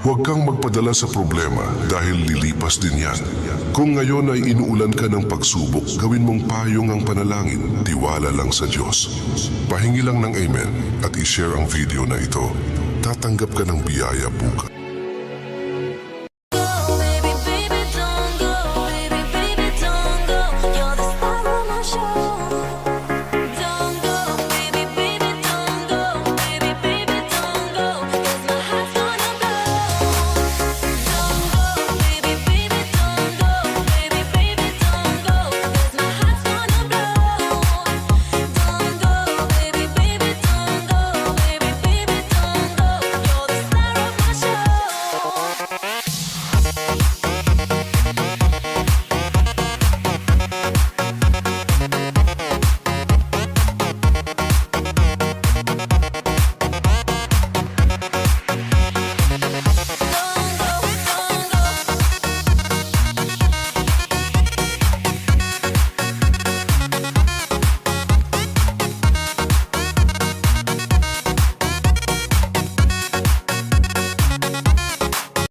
Huwag kang magpadala sa problema dahil lilipas din yan. Kung ngayon ay inuulan ka ng pagsubok, gawin mong payong ang panalangin, tiwala lang sa Diyos. Pahingi lang ng amen at ishare ang video na ito. Tatanggap ka ng biyaya bukas.